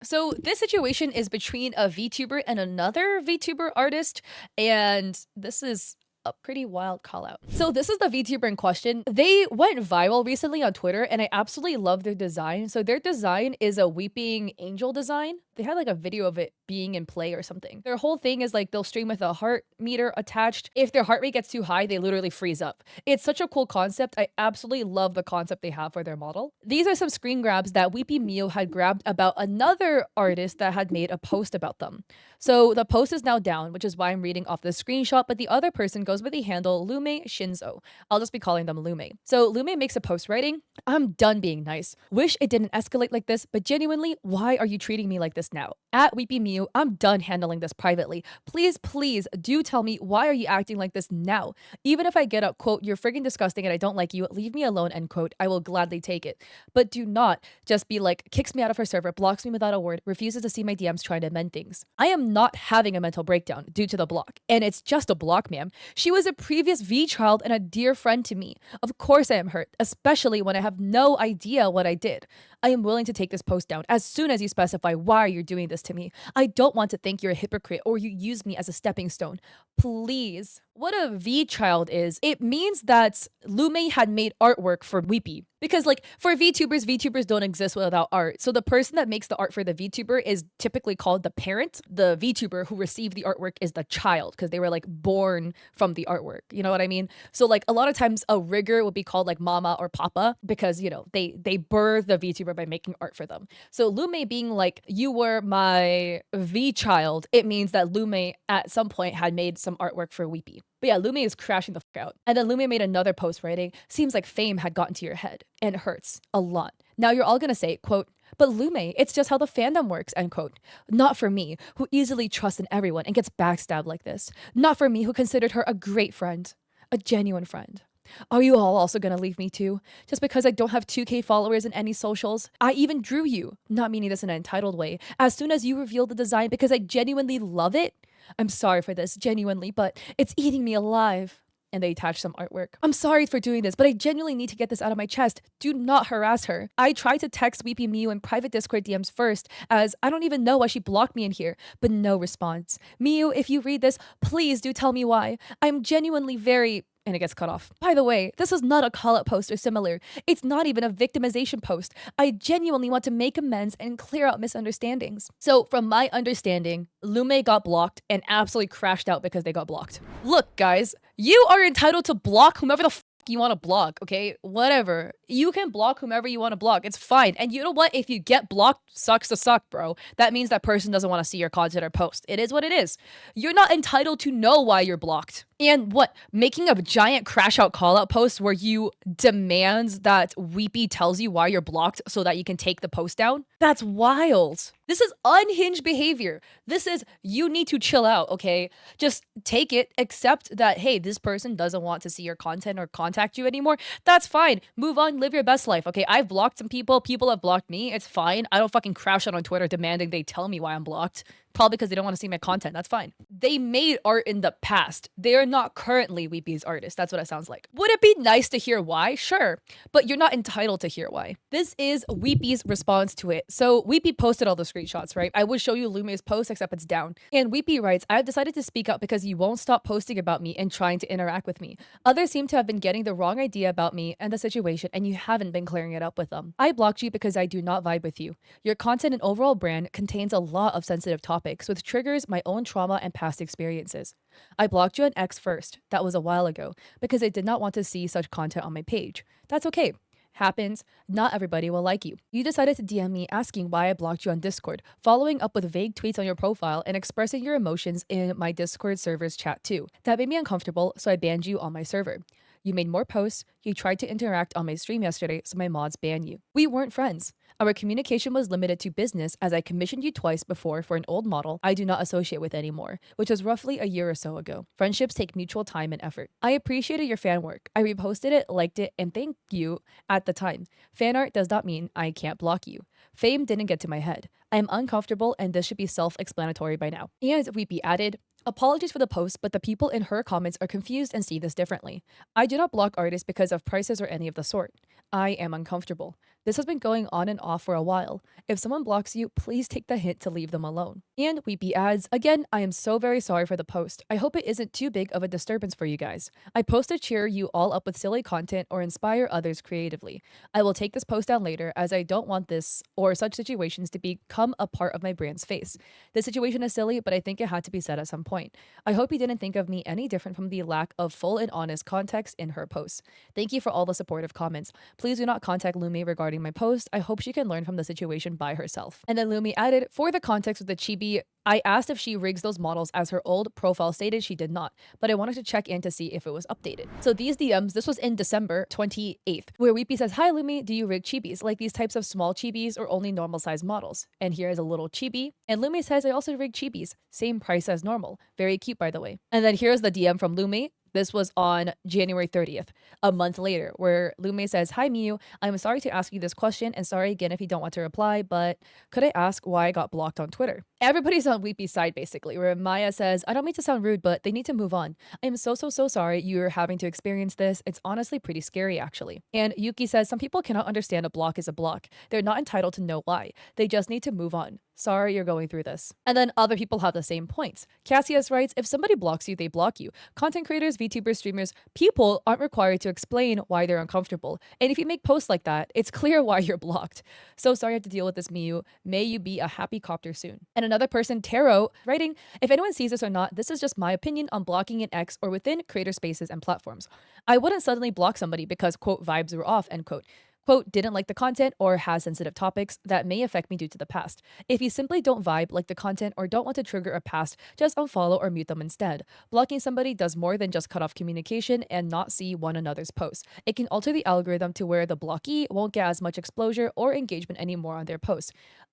So this situation is between a VTuber and another VTuber artist, and this is a pretty wild call out. So this is the VTuber in question. They went viral recently on Twitter and I absolutely love their design. So their design is a weeping angel design. They had like a video of it being in play or something. Their whole thing is like they'll stream with a heart meter attached. If their heart rate gets too high, they literally freeze up. It's such a cool concept. I absolutely love the concept they have for their model. These are some screen grabs that Weepy Mio had grabbed about another artist that had made a post about them. So the post is now down, which is why I'm reading off the screenshot, but the other person goes with the handle Lume Shinzo. I'll just be calling them Lume. So Lume makes a post writing, "I'm done being nice. Wish it didn't escalate like this, but genuinely, why are you treating me like this now? At Weepy Mew, I'm done handling this privately. Please, please do tell me why are you acting like this now? Even if I get up, quote, you're friggin' disgusting and I don't like you, leave me alone, end quote, I will gladly take it. But do not just be like, kicks me out of her server, blocks me without a word, refuses to see my DMs trying to amend things. I am not having a mental breakdown due to the block. And it's just a block, ma'am. She was a previous V child and a dear friend to me. Of course I am hurt, especially when I have no idea what I did. I am willing to take this post down as soon as you specify why you're doing this to me. I don't want to think you're a hypocrite or you use me as a stepping stone. Please." What a V child is, it means that Lume had made artwork for Weepy. Because like for VTubers, VTubers don't exist without art. So the person that makes the art for the VTuber is typically called the parent. The VTuber who received the artwork is the child because they were like born from the artwork. You know what I mean? So like a lot of times a rigger would be called like mama or papa because, you know, they birth the VTuber by making art for them. So Lume being like, you were my V child, it means that Lume at some point had made some artwork for Weepy. But yeah, Lume is crashing the fuck out. And then Lume made another post writing, "Seems like fame had gotten to your head and it hurts a lot. Now you're all gonna say, quote, but Lume, it's just how the fandom works, end quote. Not for me, who easily trusts in everyone and gets backstabbed like this. Not for me, who considered her a great friend, a genuine friend. Are you all also gonna leave me too? Just because I don't have 2K followers in any socials? I even drew you, not meaning this in an entitled way, as soon as you revealed the design because I genuinely love it. I'm sorry for this, genuinely, but it's eating me alive." And they attach some artwork. "I'm sorry for doing this, but I genuinely need to get this out of my chest. Do not harass her. I tried to text Weepy Miu in private Discord DMs first, as I don't even know why she blocked me in here, but no response. Miu, if you read this, please do tell me why. I'm genuinely very..." And it gets cut off. By the way, this is not a call-out post or similar. It's not even a victimization post. I genuinely want to make amends and clear out misunderstandings. So from my understanding, Lume got blocked and absolutely crashed out because they got blocked. Look, guys, you are entitled to block whomever the you want to block, okay? Whatever. You can block whomever you want to block. It's fine. And you know what? If you get blocked, sucks to suck, bro. That means that person doesn't want to see your content or post. It is what it is. You're not entitled to know why you're blocked. And what? Making a giant crash out call out post where you demand that Weepy tells you why you're blocked so that you can take the post down? That's wild. This is unhinged behavior. This is, you need to chill out, okay? Just take it, accept that, hey, this person doesn't want to see your content or contact you anymore. That's fine. Move on, live your best life, okay? I've blocked some people. People have blocked me. It's fine. I don't fucking crash out on Twitter demanding they tell me why I'm blocked. Probably because they don't want to see my content. That's fine. They made art in the past. They are not currently Weepy's artists. That's what it sounds like. Would it be nice to hear why? Sure. But you're not entitled to hear why. This is Weepy's response to it. So Weepy posted all the screenshots, right? I would show you Lume's post, except it's down. And Weepy writes, "I've decided to speak up because you won't stop posting about me and trying to interact with me. Others seem to have been getting the wrong idea about me and the situation, and you haven't been clearing it up with them. I blocked you because I do not vibe with you. Your content and overall brand contains a lot of sensitive topics, which triggers my own trauma and past experiences. I blocked you on X first, that was a while ago, because I did not want to see such content on my page. That's okay. Happens, not everybody will like you. You decided to DM me asking why I blocked you on Discord, following up with vague tweets on your profile and expressing your emotions in my Discord server's chat too. That made me uncomfortable, so I banned you on my server. You made more posts, you tried to interact on my stream yesterday, so my mods banned you. We weren't friends. Our communication was limited to business as I commissioned you twice before for an old model I do not associate with anymore, which was roughly a year or so ago. Friendships take mutual time and effort. I appreciated your fan work. I reposted it, liked it, and thanked you at the time. Fan art does not mean I can't block you. Fame didn't get to my head. I am uncomfortable and this should be self-explanatory by now." And Weepy added, "Apologies for the post, but the people in her comments are confused and see this differently. I do not block artists because of prices or any of the sort. I am uncomfortable. This has been going on and off for a while. If someone blocks you, please take the hint to leave them alone. And Weepy adds, again, I am so very sorry for the post. I hope it isn't too big of a disturbance for you guys. I post to cheer you all up with silly content or inspire others creatively. I will take this post down later as I don't want this or such situations to become a part of my brand's face. This situation is silly, but I think it had to be said at some point. I hope you didn't think of me any different from the lack of full and honest context in her posts. Thank you for all the supportive comments. Please do not contact Lumi regarding my post. I hope she can learn from the situation by herself. And then Lumi added, for the context of the chibi, I asked if she rigs those models as her old profile stated she did not, but I wanted to check in to see if it was updated. So these DMs, this was in December 28th, where Weepy says, hi Lumi, do you rig chibis? Like these types of small chibis or only normal size models? And here is a little chibi. And Lumi says, I also rig chibis. Same price as normal. Very cute, by the way. And then here's the DM from Lumi. This was on January 30th, a month later, where Lume says, hi, Miyu. I'm sorry to ask you this question, and sorry again if you don't want to reply, but could I ask why I got blocked on Twitter? Everybody's on Weepy's side, basically, where Maya says, I don't mean to sound rude, but they need to move on. I'm so sorry you're having to experience this. It's honestly pretty scary, actually. And Yuki says, some people cannot understand a block is a block. They're not entitled to know why. They just need to move on. Sorry you're going through this. And then other people have the same points. Cassius writes, if somebody blocks you, they block you. Content creators, VTuber streamers, people aren't required to explain why they're uncomfortable. And if you make posts like that, it's clear why you're blocked. So sorry you have to deal with this, Miyu. May you be a happy copter soon. And another person, Taro, writing, if anyone sees this or not, this is just my opinion on blocking in X or within creator spaces and platforms. I wouldn't suddenly block somebody because, quote, vibes were off, end quote. Quote, didn't like the content or has sensitive topics that may affect me due to the past. If you simply don't vibe, like the content, or don't want to trigger a past, just unfollow or mute them instead. Blocking somebody does more than just cut off communication and not see one another's posts. It can alter the algorithm to where the blockee won't get as much exposure or engagement anymore on their posts.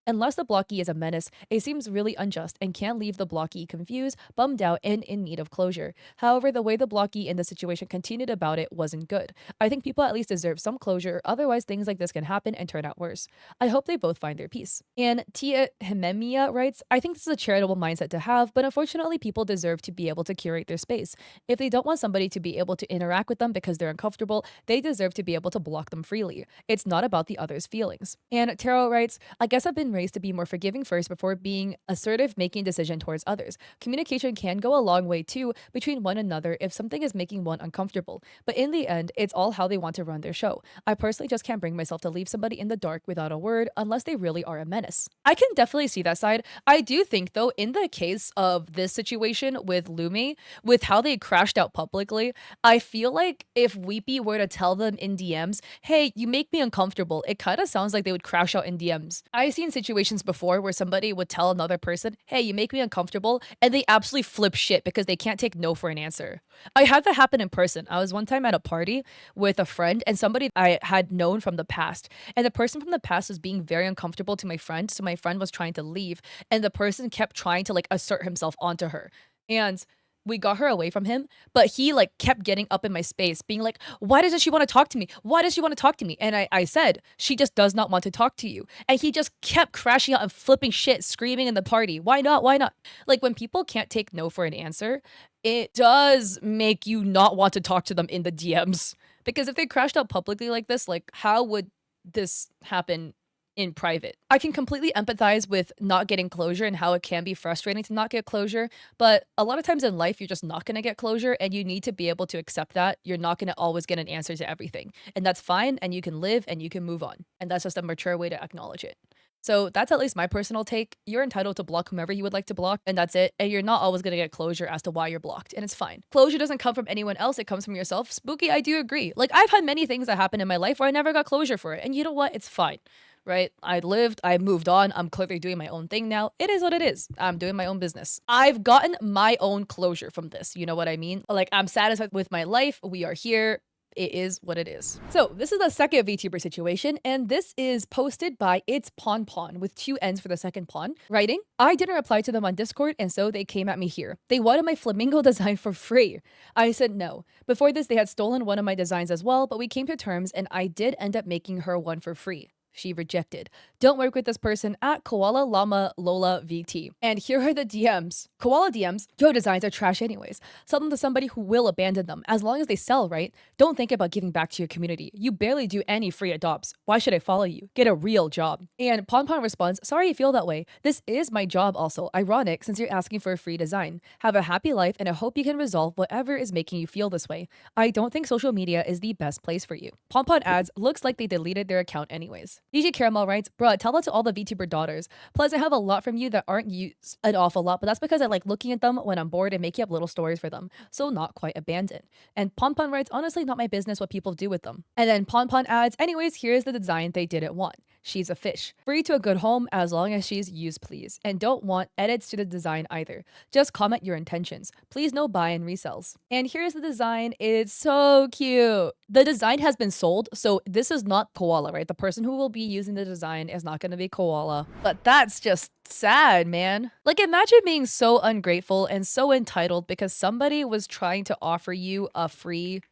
Unless the blockee is a menace, it seems really unjust and can leave the blockee confused, bummed out, and in need of closure. However, the way the blockee in the situation continued about it wasn't good. I think people at least deserve some closure, otherwise things like this can happen and turn out worse. I hope they both find their peace. And Tia Hememia writes, I think this is a charitable mindset to have, but unfortunately people deserve to be able to curate their space. If they don't want somebody to be able to interact with them because they're uncomfortable, they deserve to be able to block them freely. It's not about the other's feelings. And Taro writes, I guess I've been raised to be more forgiving first before being assertive making decision towards others. Communication can go a long way too between one another if something is making one uncomfortable, but in the end, it's all how they want to run their show. I personally just can't bring myself to leave somebody in the dark without a word unless they really are a menace. I can definitely see that side. I do think though, in the case of this situation with Lumi, with how they crashed out publicly, I feel like if Weepy were to tell them in DMs, hey, you make me uncomfortable, it kind of sounds like they would crash out in DMs. I've seen situations before where somebody would tell another person, hey, you make me uncomfortable, and they absolutely flip shit because they can't take no for an answer. I had that happen in person. I was one time at a party with a friend and somebody I had known from the past, and the person from the past was being very uncomfortable to my friend, so my friend was trying to leave, and the person kept trying to like assert himself onto her. And we got her away from him, but he like kept getting up in my space being like, why doesn't she want to talk to me? Why does she want to talk to me? And I said, she just does not want to talk to you. And he just kept crashing out and flipping shit, screaming in the party. Why not? Why not? Like when people can't take no for an answer, it does make you not want to talk to them in the DMs. Because if they crashed out publicly like this, like how would this happen in private? I can completely empathize with not getting closure and how it can be frustrating to not get closure, but a lot of times in life, you're just not going to get closure and you need to be able to accept that. You're not going to always get an answer to everything. And that's fine, and you can live and you can move on. And that's just a mature way to acknowledge it. So that's at least my personal take. You're entitled to block whomever you would like to block, and that's it. And you're not always going to get closure as to why you're blocked, and it's fine. Closure doesn't come from anyone else, it comes from yourself. Spooky, I do agree. Like, I've had many things that happen in my life where I never got closure for it, and you know what? It's fine. Right? I lived, I moved on. I'm clearly doing my own thing now. It is what it is. I'm doing my own business. I've gotten my own closure from this. You know what I mean? Like, I'm satisfied with my life. We are here. It is what it is. So this is the second VTuber situation, and this is posted by It's Pon Pon with 2 N's for the second pawn, writing, I didn't reply to them on Discord, and so they came at me here. They wanted my flamingo design for free. I said no. Before this, they had stolen one of my designs as well, but we came to terms, and I did end up making her one for free. She rejected. Don't work with this person at Koala Llama Lola VT. And here are the DMs. Koala DMs, your designs are trash anyways. Sell them to somebody who will abandon them, as long as they sell, right? Don't think about giving back to your community. You barely do any free adopts. Why should I follow you? Get a real job. And Ponpon responds, sorry you feel that way. This is my job also. Ironic since you're asking for a free design. Have a happy life and I hope you can resolve whatever is making you feel this way. I don't think social media is the best place for you. Ponpon adds, looks like they deleted their account anyways. DJ Caramel writes, bruh, tell that to all the VTuber daughters. Plus, I have a lot from you that aren't used an awful lot, but that's because I like looking at them when I'm bored and making up little stories for them. So not quite abandoned. And Ponpon writes, honestly, not my business what people do with them. And then Ponpon adds, anyways, here's the design they didn't want. She's a fish. Free to a good home as long as she's used, please. And don't want edits to the design either. Just comment your intentions. Please no buy and resells. And here's the design. It's so cute. The design has been sold, so this is not Koala, right? The person who will be using the design is not going to be Koala. But that's just sad, man. Like, imagine being so ungrateful and so entitled because somebody was trying to offer you a free,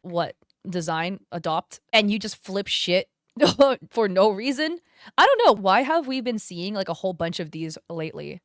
design, adopt, and you just flip shit for no reason. I don't know. Why have we been seeing like a whole bunch of these lately?